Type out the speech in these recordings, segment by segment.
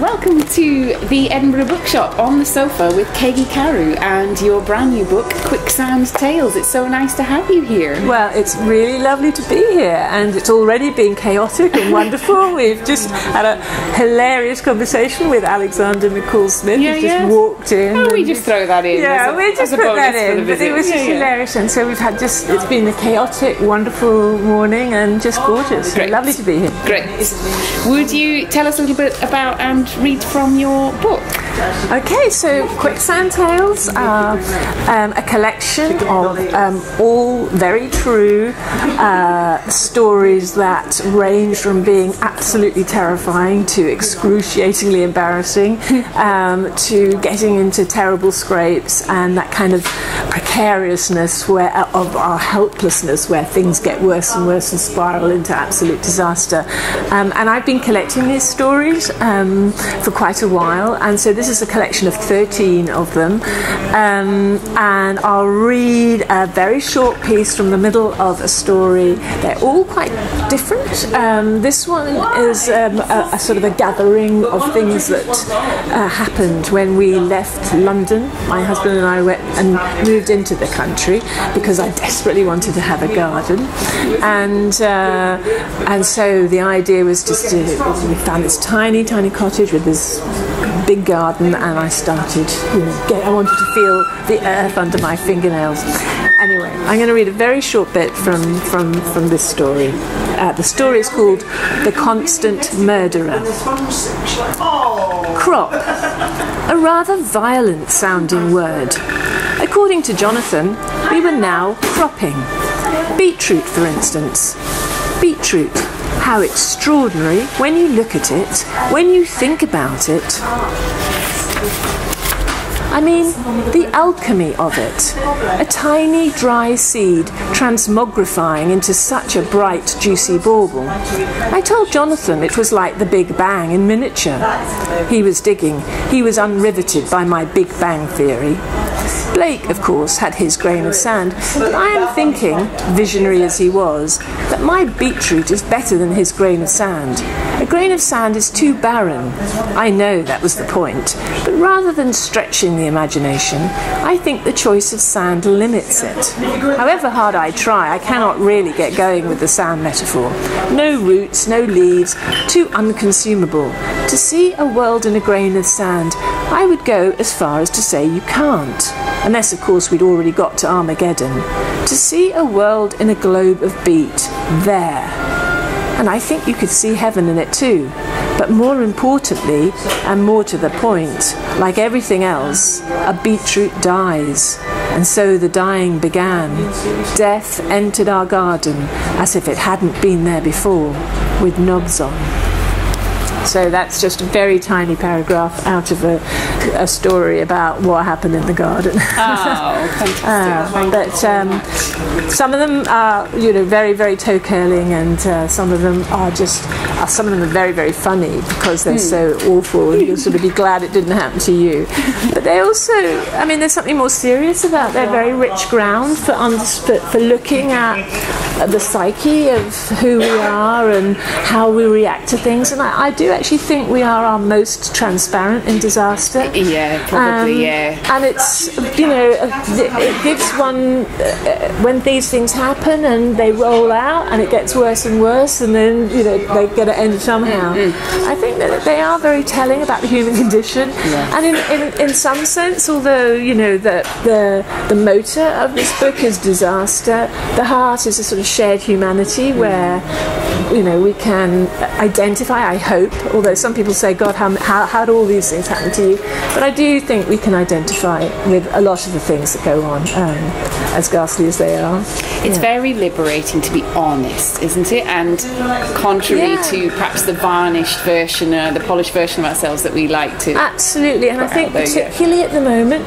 welcome to the Edinburgh Bookshop on the sofa with Keggie Carew and your brand new book, Quicksand Tales. It's so nice to have you here. Well, it's really lovely to be here, and it's already been chaotic and wonderful. We've just had a hilarious conversation with Alexander McCall-Smith, who just walked in. Oh, we just throw that in. Yeah, we just put that in, but it was just hilarious, and so we've had it's been a chaotic, wonderful morning and just gorgeous. So lovely to be here. Great. Would you tell us a little bit about and read from your book? Okay, so Quicksand Tales are a collection of all very true stories that range from being absolutely terrifying to excruciatingly embarrassing, to getting into terrible scrapes and that kind of precariousness of our helplessness, where things get worse and worse and spiral into absolute disaster. And I've been collecting these stories for quite a while, and so this is a collection of 13 of them, and I'll read a very short piece from the middle of a story. They're all quite different. This one is a sort of a gathering of things that happened when we left London. My husband and I went and moved into the country because I desperately wanted to have a garden, and so the idea was just we found this tiny cottage with this big garden, and I started, I wanted to feel the earth under my fingernails. Anyway, I'm going to read a very short bit from this story. The story is called The Constant Murderer. Crop, a rather violent sounding word. According to Jonathan, we were now cropping. Beetroot, for instance. Beetroot. How extraordinary when you look at it, when you think about it. I mean, the alchemy of it. A tiny dry seed transmogrifying into such a bright, juicy bauble. I told Jonathan it was like the Big Bang in miniature. He was digging. He was unriveted by my Big Bang theory. Blake, of course, had his grain of sand, but I am thinking, visionary as he was, that my beetroot is better than his grain of sand. A grain of sand is too barren. I know that was the point, but rather than stretching the imagination, I think the choice of sand limits it. However hard I try, I cannot really get going with the sand metaphor. No roots, no leaves, too unconsumable. To see a world in a grain of sand, I would go as far as to say you can't. Unless, of course, we'd already got to Armageddon. To see a world in a globe of beet, there. And I think you could see heaven in it too. But more importantly, and more to the point, like everything else, a beetroot dies. And so the dying began. Death entered our garden as if it hadn't been there before, with knobs on. So that's just a very tiny paragraph out of a story about what happened in the garden. Oh, fantastic. But some of them are, very, very toe-curling, and some of them are some of them are very, very funny because they're so awful, and you'll sort of be glad it didn't happen to you. But they also, there's something more serious about. They're very rich ground for looking at the psyche of who we are and how we react to things. And I do actually think we are our most transparent in disaster. Yeah, probably, yeah. And it's, it gives one, when these things happen and they roll out and it gets worse and worse, and then, they get to end somehow. I think that they are very telling about the human condition. Yeah. And in some sense, although, the motor of this book is disaster, the heart is a sort of shared humanity where, we can identify, I hope, although some people say, God, how do all these things happen to you? But I do think we can identify with a lot of the things that go on, as ghastly as they are. It's very liberating to be honest, isn't it? And contrary to perhaps the varnished version, the polished version of ourselves that we like to. Absolutely, and I think particularly at the moment,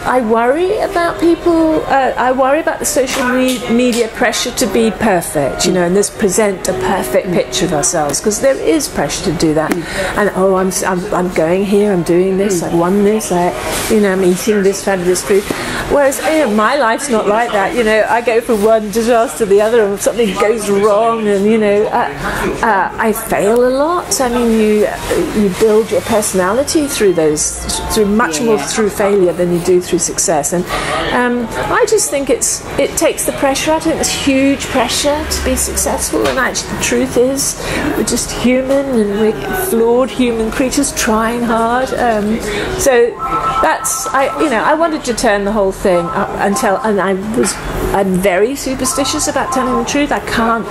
I worry about people. I worry about the social media pressure to be perfect, and this present present a perfect picture of ourselves, because there is pressure to do that. And I'm going here, I'm doing this, I've won this, I'm eating this fabulous food. Whereas my life's not like that. I go from one disaster to the other, and something goes wrong, and I fail a lot. I mean, you build your personality through much more through failure than you do through success. And I just think it takes the pressure out. I think there's huge pressure to be successful, and actually the truth is we're just human, and we're flawed human creatures trying hard. So that's I wanted to turn the whole thing up I'm very superstitious about telling the truth. I can't,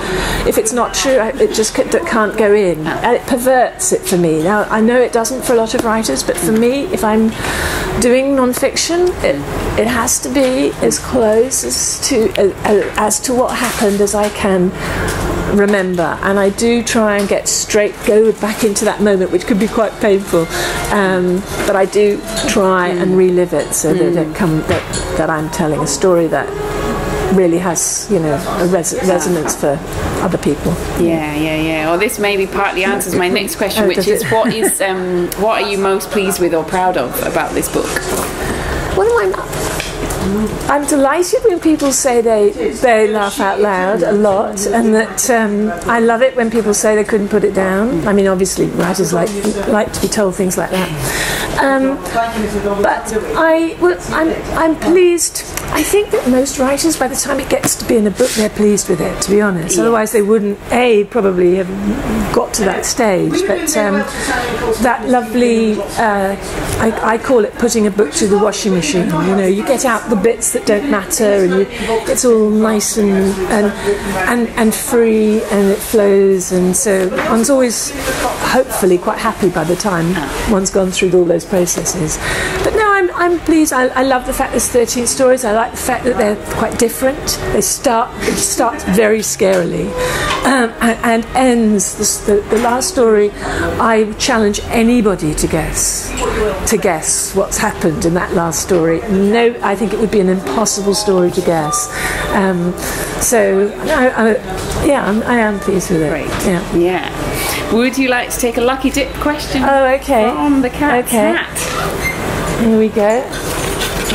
if it's not true, it just can't go in, and it perverts it for me. Now I know it doesn't for a lot of writers, but for me, if I'm doing non-fiction, it has to be as close as to what happened as I can remember. And I do try and go back into that moment, which could be quite painful, but I do try and relive it, so that I'm telling a story that really has a resonance for other people. Well, this maybe partly answers my next question, which is what are you most pleased with or proud of about this book? I'm delighted when people say they laugh out loud a lot, and that I love it when people say they couldn't put it down. I mean, obviously writers like to be told things like that. But I'm pleased. I think that most writers, by the time it gets to be in a book, they're pleased with it, to be honest. Otherwise they wouldn't probably have got to that stage. But that lovely I call it putting a book through the washing machine. You get out the bits that don't matter, and it's all nice and free, and it flows, and so one's always hopefully quite happy by the time one's gone through all those processes. But no, I'm pleased. I love the fact there's 13 stories. I like the fact that they're quite different. It starts very scarily and ends the last story. I challenge anybody to guess what's happened in that last story. No, I think it would be an impossible story to guess. So I am pleased with it. Great. Yeah. Would you like to take a lucky dip question? Oh, okay. From the cat's hat. Here we go.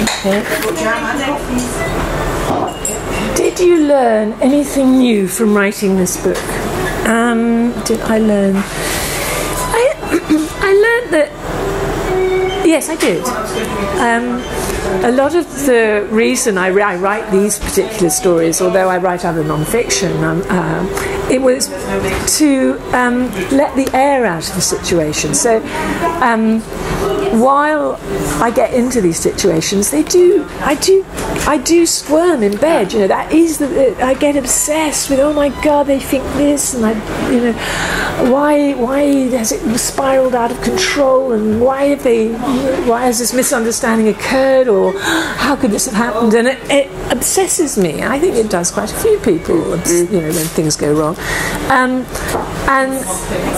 Okay. Did you learn anything new from writing this book? Did I learn? I learned that. Yes, I did. A lot of the reason I write these particular stories, although I write other non-fiction, it was to let the air out of the situation. So while I get into these situations, I do squirm in bed. That is I get obsessed with. Oh my God, they think this, and why has it spiraled out of control, and why has this misunderstanding occurred, or how could this have happened? And it obsesses me. I think it does quite a few people, when things go wrong. And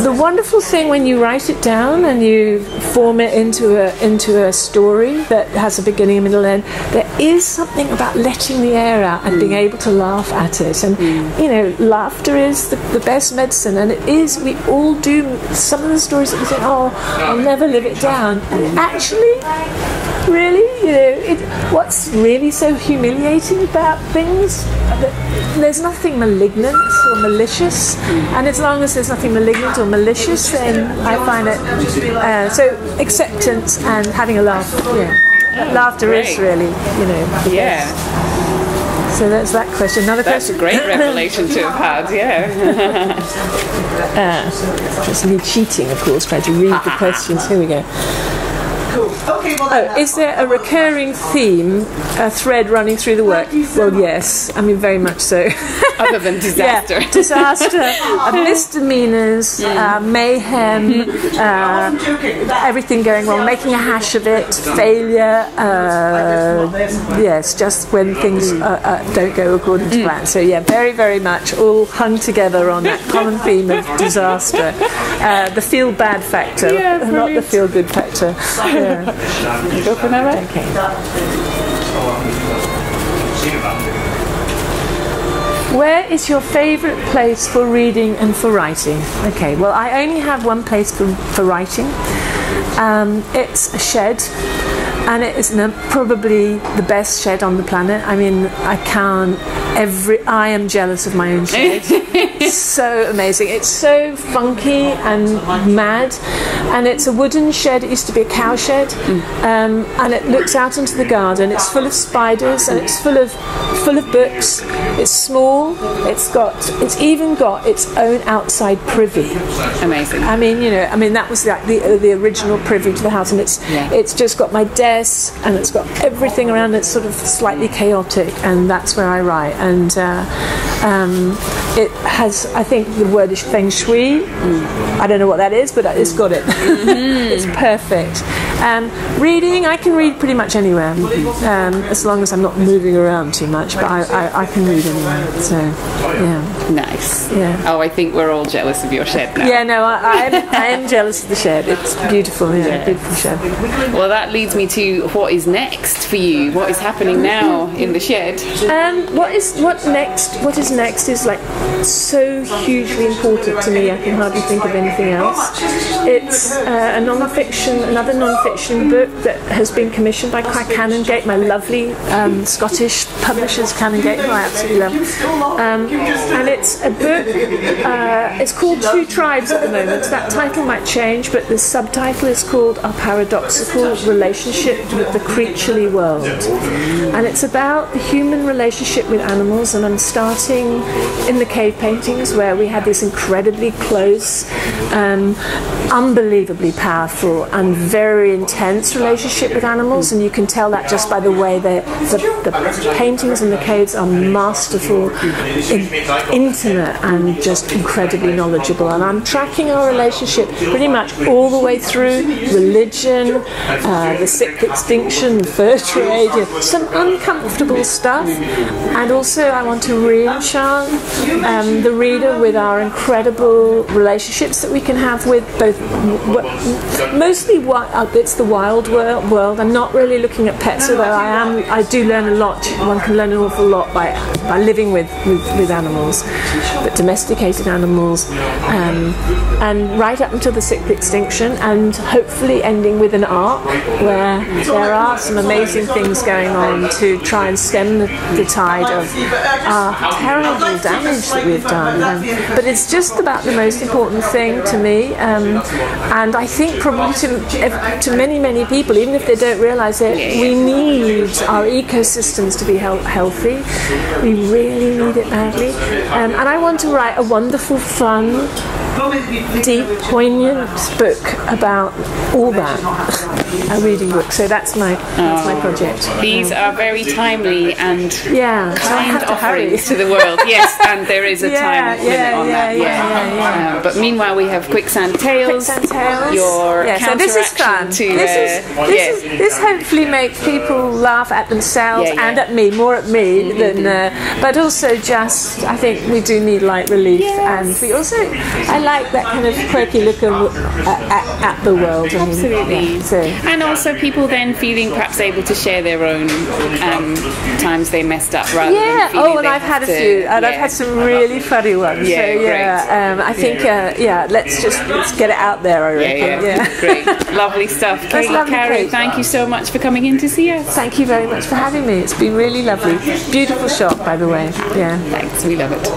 the wonderful thing when you write it down and you form it into a story that has a beginning, a middle, end, there is something about letting the air out and being able to laugh at it. And laughter is the best medicine, and it is. We all do. Some of the stories that we think, oh, I'll never live it down. Actually, really, what's really so humiliating about things? There's nothing malignant or malicious, and as long as there's nothing malignant or malicious, then I find it so acceptance and having a laugh. Laughter is really, the best. So that's that question. Another question. That's a great revelation to have had. It's me cheating, of course, trying to read the questions. Here we go. Is there a recurring theme, a thread running through the work? Well, yes. I mean, very much so. Other than disaster. Disaster, misdemeanors, mayhem, everything going wrong, making a hash of it, failure, yes, just when things don't go according to plan. So, very, very much all hung together on that common theme of disaster. The feel-bad factor, not the feel-good factor. Go for another? Okay. Where is your favourite place for reading and for writing? Okay, well, I only have one place for writing. It's a shed, and it is probably the best shed on the planet. I mean, I am jealous of my own shed. It's so amazing. It's so funky and mad, and it's a wooden shed. It used to be a cow shed, and it looks out into the garden. It's full of spiders, and it's full of books. It's small. It's even got its own outside privy. Amazing. I mean, that was like the original privy to the house, and it's just got my desk, and it's got everything around. It's sort of slightly chaotic, and that's where I write. And it has, I think, the word is feng shui. I don't know what that is, but it's got it. It's perfect. Reading, I can read pretty much anywhere, as long as I'm not moving around too much. But I can read anywhere. So yeah. Nice. Yeah. Oh, I think we're all jealous of your shed now. Yeah, no, I am jealous of the shed. It's beautiful. Yeah, beautiful shed. Well, that leads me to what is next for you. What is happening now in the shed? What is next is like so hugely important to me. I can hardly think of anything else. It's another non-fiction book that has been commissioned by Canongate, my lovely Scottish publishers, Canongate, who I absolutely love. And it's a book. It's called Two Tribes at the moment. That title might change, but the subtitle is called Our Paradoxical Relationship with the Creaturely World. And it's about the human relationship with animals, and I'm starting in the cave paintings where we had this incredibly close, unbelievably powerful and very intense relationship with animals, and you can tell that just by the way the paintings in the caves are masterful, intimate, and just incredibly knowledgeable. And I'm tracking our relationship pretty much all the way through religion, the sixth extinction, fur trade, some uncomfortable stuff. And also I want to re-enchant the reader with our incredible relationships that we can have with both, mostly it's the wild world. I'm not really looking at pets, although I do learn a lot. One can learn an awful lot by living with animals, but domesticated animals, and right up until the sixth extinction, and hopefully ending with an arc where there are some amazing things going on to try and stem the tide of terrible damage that we've done. But it's just about the most important thing to me, and I think probably to many people, even if they don't realise it, we need our ecosystems to be healthy. We really need it badly. And I want to write a wonderful, fun, deep, poignant book about all that. A reading book. So that's my project. These are very timely and kind to offerings to the world. Yes, and there is a time limit on that. But meanwhile, we have Quicksand Tales. Your so this is fun. This hopefully makes people laugh at themselves and at me, more at me than. But also, just I think we do need light relief, and we also I like that kind of quirky look at the world. Absolutely. And also people then feeling perhaps able to share their own times they messed up rather than feeling and I've had a few, and I've had some really funny ones. I think let's get it out there, I reckon. Great. Lovely stuff. Keggie Carew, thank you so much for coming in to see us. Thank you very much for having me. It's been really lovely. Beautiful shop, by the way. Yeah. Thanks, we love it.